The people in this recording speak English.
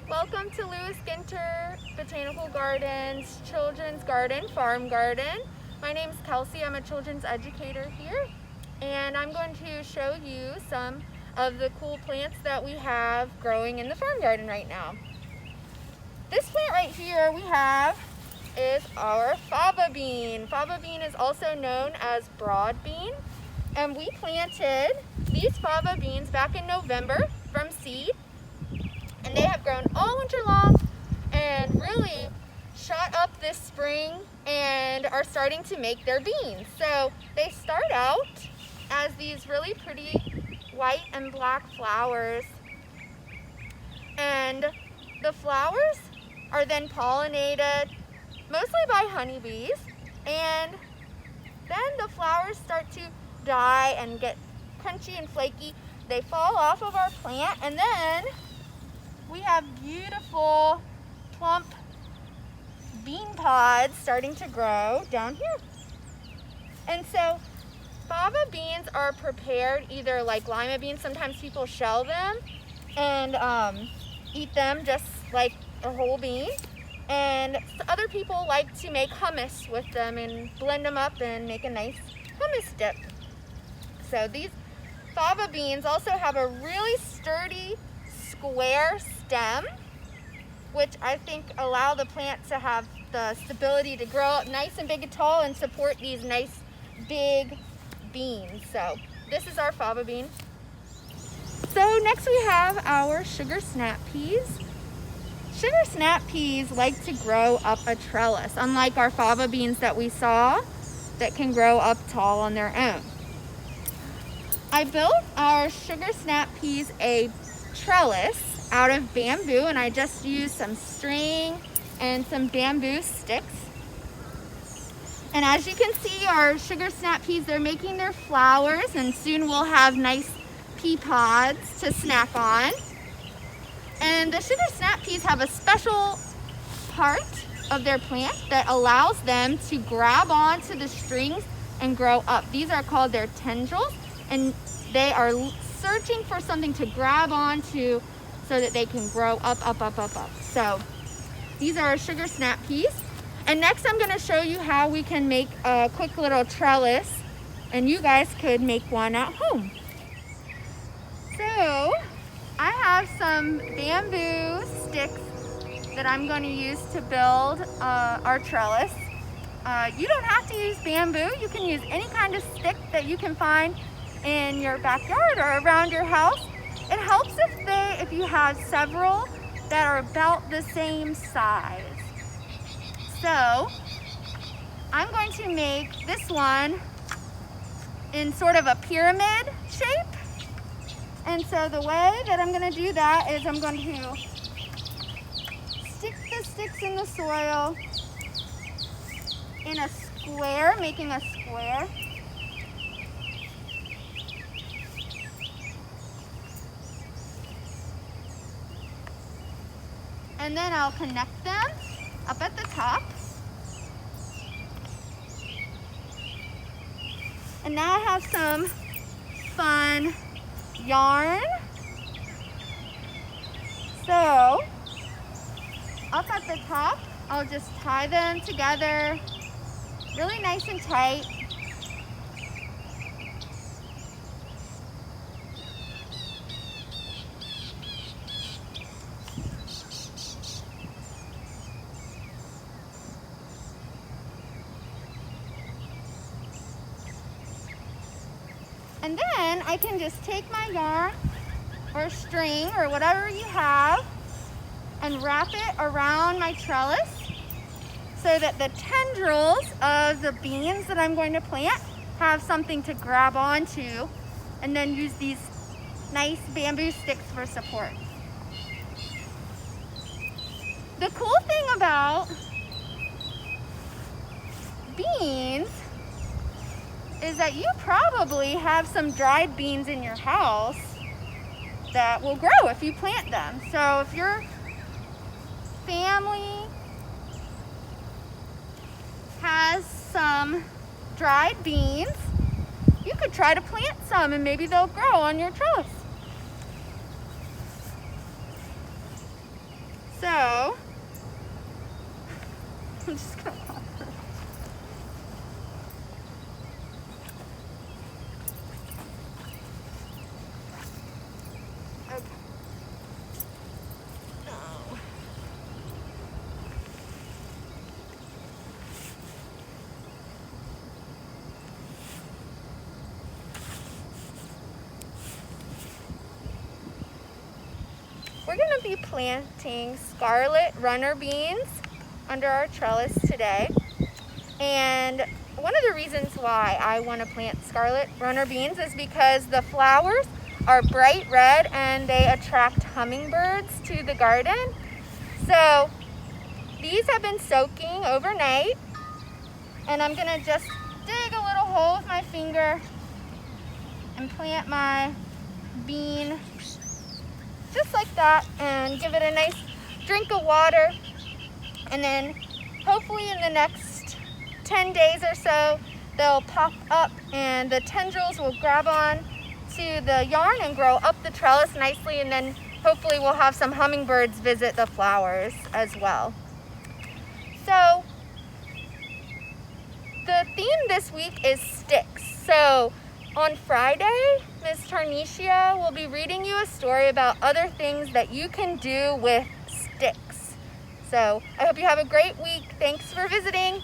Welcome to Ginter Botanical Gardens, Children's Garden, Farm Garden. My name is Kelsey. I'm a children's educator here, and I'm going to show you some of the cool plants that we have growing in the farm garden right now. This plant right here we have is our fava bean. Fava bean is also known as broad bean, and we planted these fava beans back in November from seed. And they have grown all winter long and really shot up this spring and are starting to make their beans. So they start out as these really pretty white and black flowers. And the flowers are then pollinated mostly by honeybees. And then the flowers start to die and get crunchy and flaky. They fall off of our plant, and then we have beautiful, plump bean pods starting to grow down here. And so fava beans are prepared either like lima beans. Sometimes people shell them and eat them just like a whole bean. And other people like to make hummus with them and blend them up and make a nice hummus dip. So these fava beans also have a really sturdy square stem, which I think allow the plant to have the stability to grow up nice and big and tall and support these nice big beans. So this is our fava bean. So next we have our sugar snap peas. Sugar snap peas like to grow up a trellis, unlike our fava beans that we saw that can grow up tall on their own. I built our sugar snap peas a trellis out of bamboo, and I just used some string and some bamboo sticks. And as you can see, our sugar snap peas, they're making their flowers, and soon we'll have nice pea pods to snack on. And the sugar snap peas have a special part of their plant that allows them to grab onto the strings and grow up. These are called their tendrils, and they are searching for something to grab onto so that they can grow up. So these are our sugar snap peas. And next I'm going to show you how we can make a quick little trellis, and you guys could make one at home. So I have some bamboo sticks that I'm going to use to build our trellis. You don't have to use bamboo. You can use any kind of stick that you can find in your backyard or around your house. It helps if you have several that are about the same size. So I'm going to make this one in sort of a pyramid shape. And so the way that I'm going to do that is I'm going to stick the sticks in the soil in a square, making a square. And then I'll connect them up at the top. And now I have some fun yarn. So up at the top, I'll just tie them together really nice and tight. And then I can just take my yarn or string or whatever you have and wrap it around my trellis so that the tendrils of the beans that I'm going to plant have something to grab onto, and then use these nice bamboo sticks for support. The cool thing about beans is that you probably have some dried beans in your house that will grow if you plant them. So if your family has some dried beans, you could try to plant some and maybe they'll grow on your trellis. I'm just gonna pop her. Okay. No. We're going to be planting Scarlet runner beans under our trellis today. And one of the reasons why I want to plant Scarlet runner beans is because the flowers are bright red and they attract hummingbirds to the garden. So these have been soaking overnight, and I'm going to just dig a little hole with my finger and plant my bean just like that, and give it a nice drink of water. And then hopefully in the next 10 days or so, they'll pop up and the tendrils will grab on to the yarn and grow up the trellis nicely, and then hopefully we'll have some hummingbirds visit the flowers as well. So the theme this week is sticks. So on Friday, Ms. Tarnisha will be reading you a story about other things that you can do with sticks. So I hope you have a great week. Thanks for visiting.